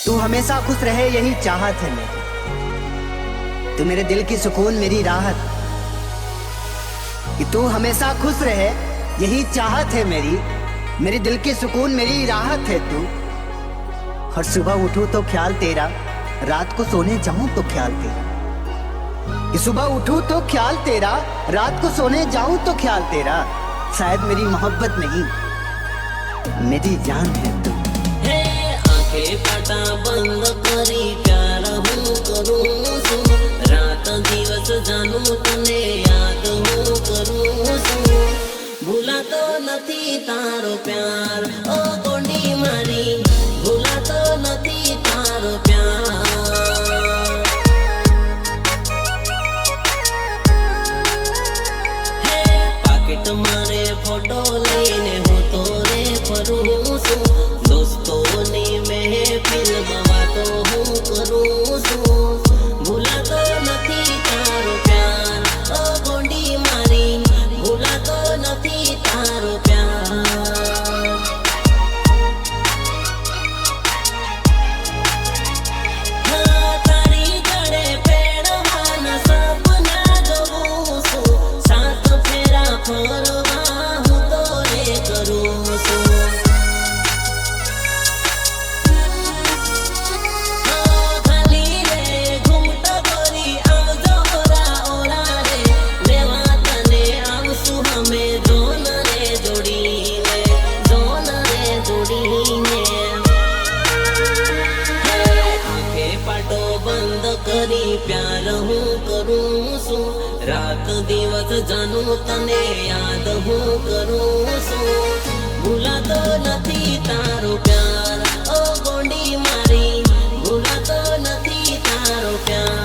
तू हमेशा खुश रहे यही चाहत है मेरी, तू मेरे दिल की सुकून मेरी राहत, कि तू हमेशा खुश रहे यही चाहत है मेरी, मेरे दिल की सुकून मेरी राहत है तू। और सुबह उठूं तो ख्याल तेरा, रात को सोने जाऊं तो ख्याल तेरा, कि सुबह उठूं तो ख्याल तेरा, रात को सोने जाऊं तो ख्याल तेरा। शायद मेरी मोहब्बत नहीं मेरी जान है तू। आंखें पाटा बंद करी प्यार हूँ करूँ सु, रात दिवस जानू तने याद हूँ करूँ सु। भूला तो नथी तारो प्यार ओ कोंडी मारी, भूला तो नथी तारो प्यार। पाकिट मारे फोटो लईने हूँ तो रे फरूं सु, दोस्तोनी महफिल में वातो हूँ करूं सु। भूला तो नथी तारो प्यार ओ गोंडी मारी, भूला तो नथी तारो प्यार। हाँ तारी गळे पेड़वाना सपना जोऊं सु, सात फेरा फरवा हूँ तो रे करूं सु। प्यार हूँ करूँ सु, रात दिवस जानू तने याद हूँ करूँ सु। भूला तो नथी तारो प्यार ओ गोंडी मारी, भूला तो नथी तारो प्यार।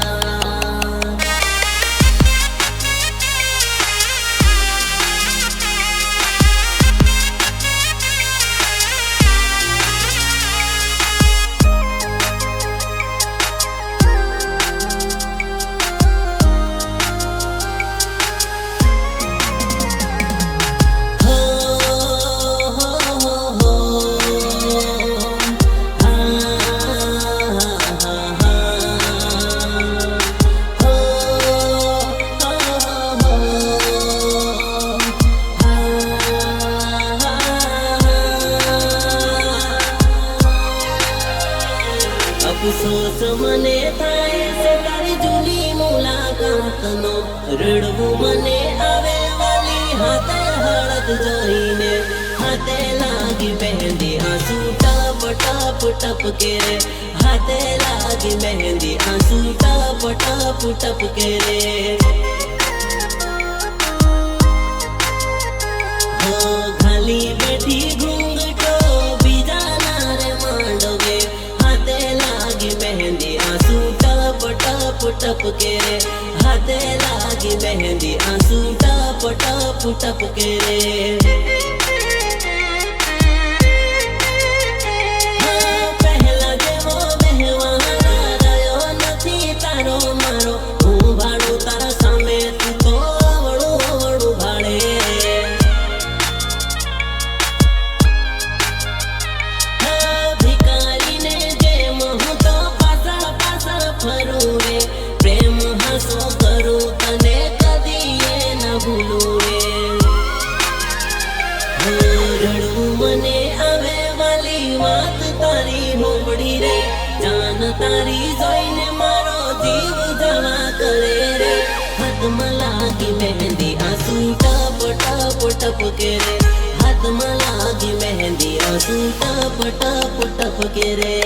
अफसोस मने थाय से तारी जूनी मुलाकात नो, रड़वू मने आवे वाली हाथे हळद जोईने। हाथे लागी मेहंदी आंसू टप टप टप के रे, हाथे लागी मेहंदी आंसू टप टप टप के रे। हो खाली बैठी घूंघटो बीजा नारे मांडोगे, हाथे लागी मेहंदी आंसू टप टप टप के रे, हाथे लागी मेहंदी आंसू टप टप टप के रे। हाँ पहला जेवो बेहवाना रह्यो नथी तारो मारो, हूँ भाड़ू तारा सामे तू तो अवळू अवळू भाड़े। फरू रे प्रेम हसो करूं तने कदीए न भूलूं रे। रड़ू मने आवे वाली वात तारी होबड़ी रे, जान तारी जोईने मारो जीव जवा करे रे। हाथ में लागी मेहंदी आंसू टप टप टप के रे, हाथ में लागी मेहंदी आंसू टप टप टप के रे।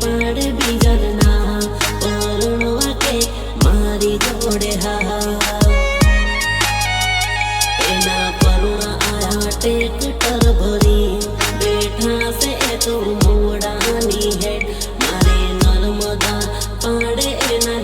पाड़ बीजरना परणवा के मारी जोड़े हा, एना परुणा आया ट्रैक्टर भरी, बैठा से तो मोड़ानी है मारे नर्मदा पाड़े एना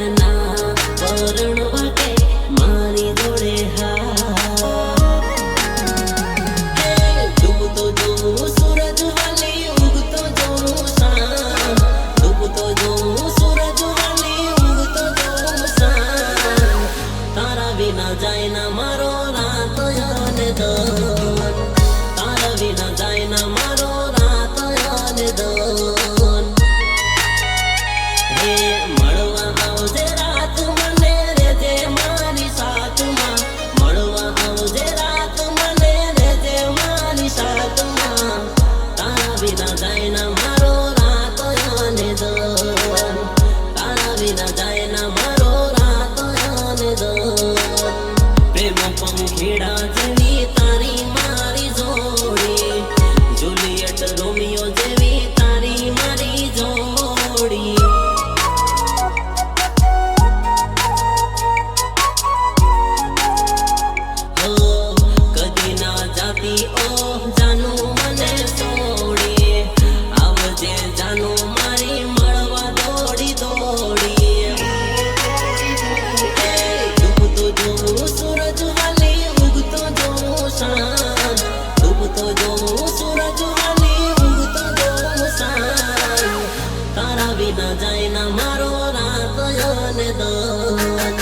વિના જાય ના મારો રાત અને દન,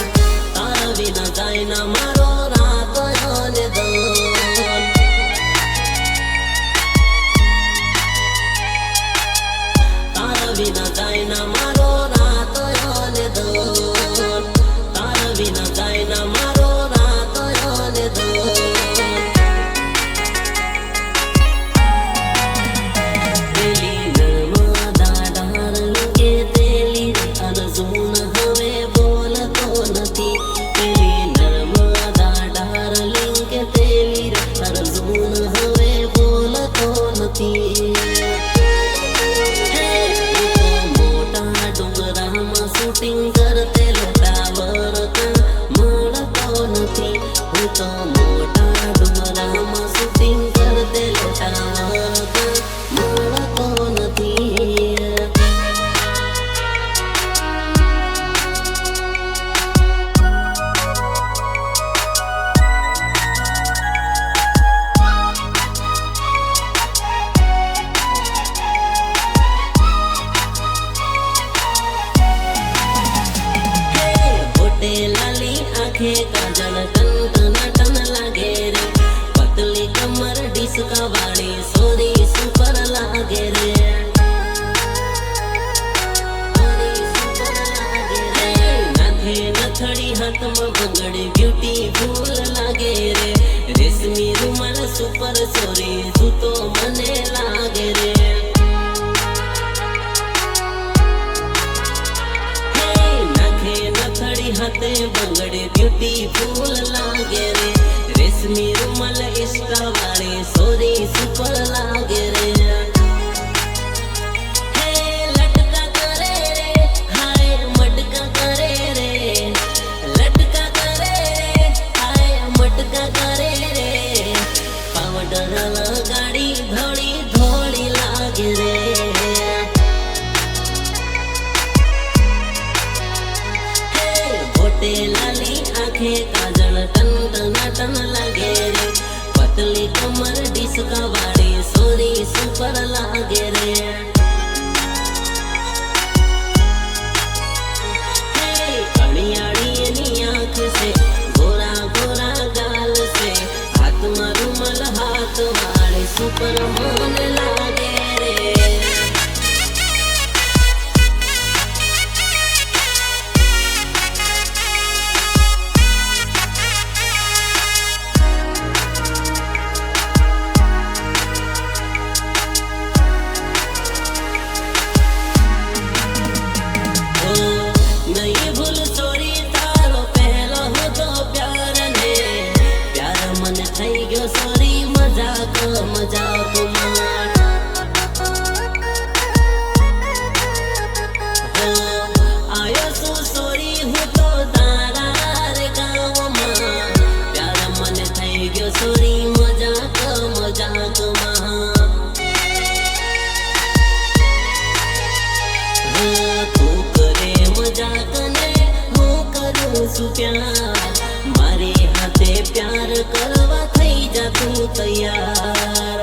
તારા વિના જાય ના મારો રાત અને દન, તારા વિના જાય ના મારો રાત અને દન, તારા વિના જાય ના મારો રાત અને દન. શૂટિંગ કરતે લોટાવર મળતો નથી, હું તો મોટા ડુંગરામાં શૂટિંગ કરતે લોટાવર મળતો નથી. લાલી આંખે કાજલ ટન લાગે રે, પતલી કમર ડિસ્કા વાળી સોરી સુપર લાગે રે, નાથે નથડી હાથમાં બંગડી બ્યુટીફુલ લાગે રે, રેશમી રૂમાલ સુપર સોરી તું તો મને લાગે રે. હાથે બંગડે બ્યુટીફુલ લાગે રે, રેશમી રૂમાલ ઇસ્ટા વાળી સોરી સુપર લાગે રે. હે લટકા કરે રે, હાય મટકા કરે રે, લટકા કરે રે, હાય મટકા કરે રે, પાવડર લગાડી ધોળી ધોળી લાગે રે. લાલી આંખે કાજલ ટન લાગે રે, પતલી કમર ડિસ્કા વાળી સોરી સુપર લાગે રે. કણિયાળી એની આંખ છે, ગોરા ગોરા ગાલ છે, હાથમાં રૂમાલ હાથ વાળી સુપર મને લાગે રે. नहीं भूल सोरी तारो पहला हो तो प्यार ने, प्यार मन थई गयो सोरी मजाक मजाक मार. आयो सु सोरी हूँ तो तारा रे गाँव में, प्यार मन थई गयो सोरी मजाक मजाक मार. मजाक ने હું કરું છું પ્યાર, મારી હાથે પ્યાર કરવા થઈ જા તું તૈયાર.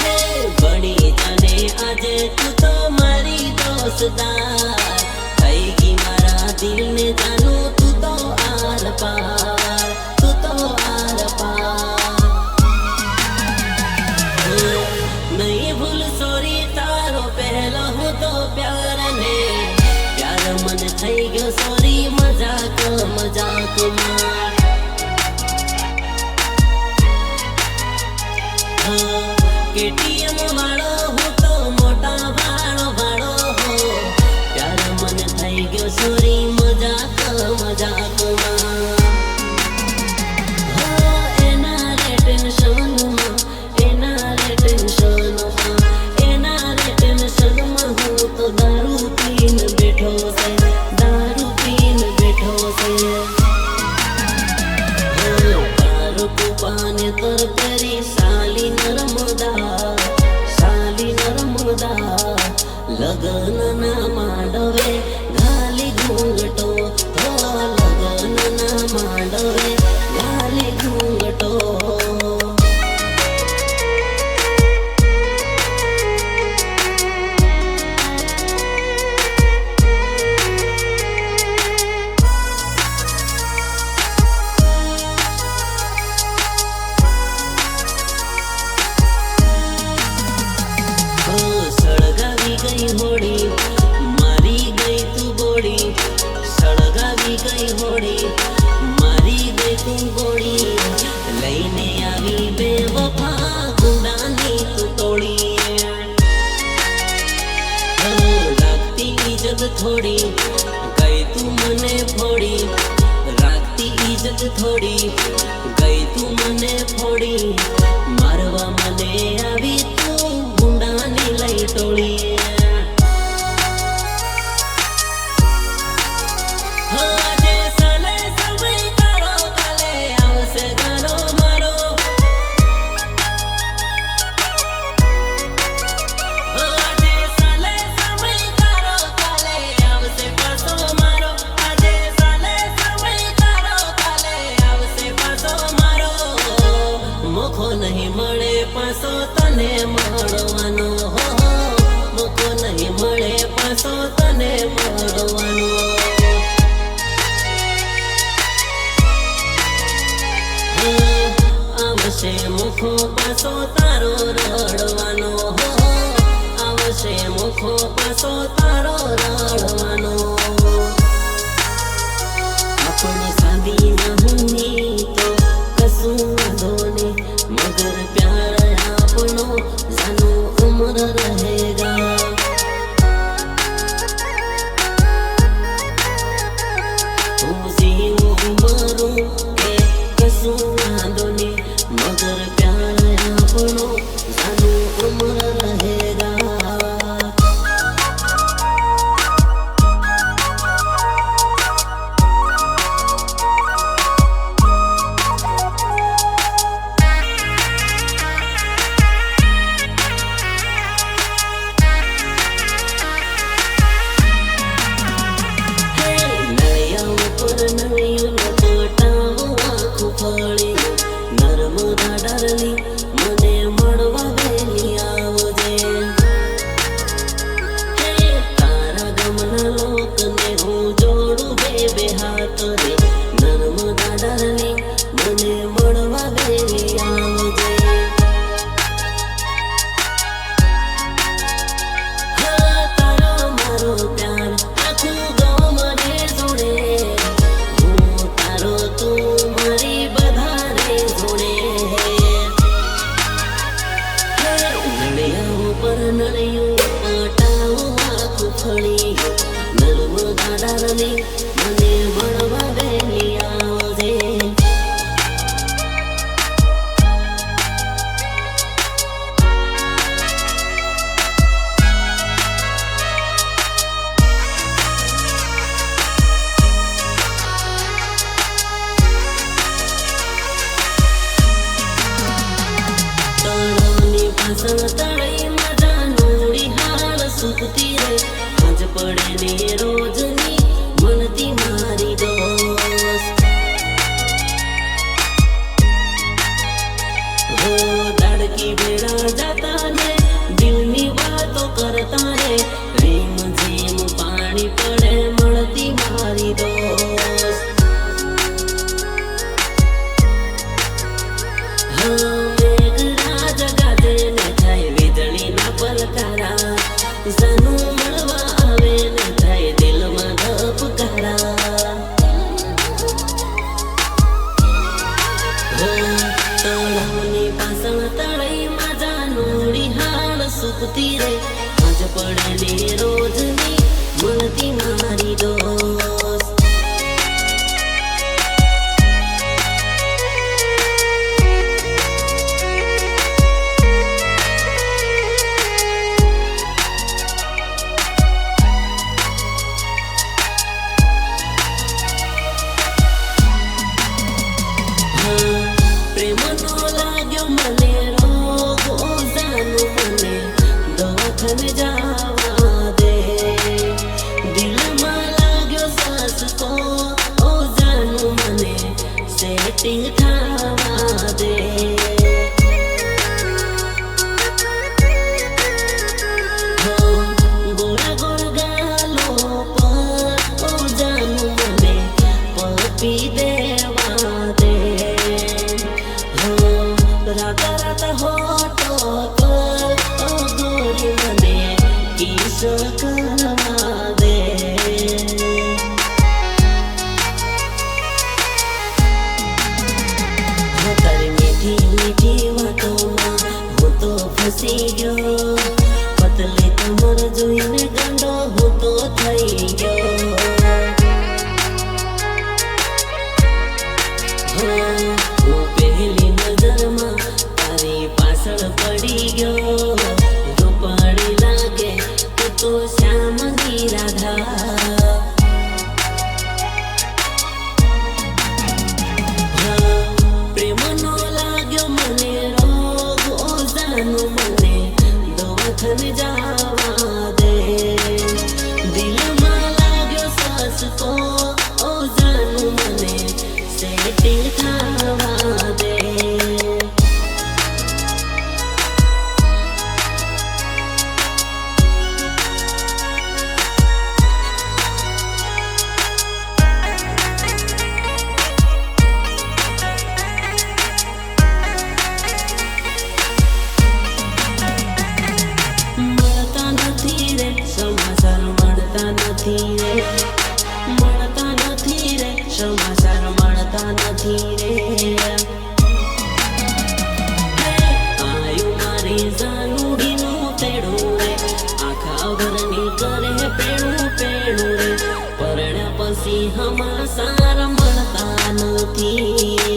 હે બની જાને આજે તું તો મારી દોસ્તદાર, થઈ ગઈ મારા દિલને જાનું તું તો આર પાર, તું તો આર પાર. નહીં ભૂલ સોરી તારો પહેલો હું તો પ્યાર ને, પ્યાર મન થઈ ગયો સોરી મજાક મજાક માર. કેટીએમ વાળો હું તો મોટા વાળો વાળો હો, પ્યાર મન થઈ ગયો સોરી મજાક મજાક માર. એના રે ટેન્શનમાં, એના રે ટેન્શનમાં, એના રે ટેન્શનમાં હું તો દારૂ પીન બેઠો છે, દારૂ પીન બેઠો છે. પાને તર કરી સાલી નર્મદા, સાલી નર્મદા, લગન ના માંડવે ગાલી ઘૂંઘટો, લગન ના માંડવે ગાલી ઘૂંઘટો. થોડી ગઈ તું મને ફોડી રાખતી ઇજ્જત થોડી ગઈ તું મને ફોડી મારવા મને આવી તું ગુંડાની લઈ ટોળી મોકો નહીં મળે પાછો તને મળવાનો હો મોકો નહીં મળે પાછો તને મળવાનો આવશે મુખો પાછો તારો રડવાનો હો આવશે મુખો પાછો તારો રડવાનો આપણે સાદી નહીં તો કશું વાંધો નહીં मगर प्यार अपनो जानो उम्र रहेगा जीव मरू के कसू वांधोनी मगर प्यार अपनो जानो उम्र रहेगा નર્મદા ડારલી મને મળવા વહેલી આવજે તારા ગામના લોકને હું જોડું બે હાથ રે નર્મદા ડારલી મને મળવા વહેલી આવજે હા તારો મારો પ્યાર આખું ગામ રે જોડે હું તારો તું મારી નળિયું પટાવું આખું ફળી નર્મદા ડારલી મને મળવા વહેલી આવજે તળની પાછળ તળઈ સુખતી રે આજ પડે ને રોજની મનતી મારી દોસ્ત હો દાડકી ભેળા જાતા ને દિલની વાતો કરતા રે રીમ ઝીમ પાણી પડે મળતી મારી દોસ્ત હા મેઘરાજ ગાજે ને થાય વીજળીના પલકારા જાનું મળવા આવે ને થાય દિલમાં ધબકારા તળાવની પાછળ તળઈમાં જાનુડી હાલ સુકતી રે આજ પડે ને રોજની મળતી મારી દોસ્ત પ્રેમનો લાગ્યો મને રોગ ઓ જાનું મને દવાખાને જવા દે દિલમાં લાગ્યો સાસકો ઓ જાનું મને સેટિંગ થવા દે ગોરા ગોરા ગાલો પર ઓ જાનું મને પપી દેવા દે રાતા રાતા હોટો પર ઓ ગોરી મને હાથને જાવા દે દિલમાં લાગ્યો સસકો ઓ જાનું મને સેટિંગ થવા દે મળતા નથી રે સમાચાર મળતા નથી રે મળતા નથી રે સમાચાર મળતા નથી રે આયુ મારી જાનુડીનું તેડું રે આખા ઘરની કરે પેણું પેણું રે પરણ્યા પછી સમાચાર મળતા નથી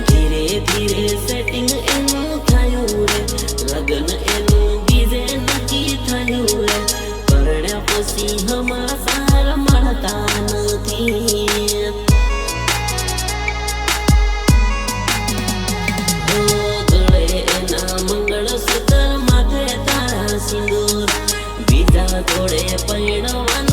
ધીરે ધીરે સેટિંગ એનું થયું રે લગ્ન એનું બીજે નક્કી થયું રે પરણ્યા પછી સમાચાર મળતા નથી ગળે એના મંગળસૂત્ર માથે તારા સિંદૂર બીજા જોડે પરણવા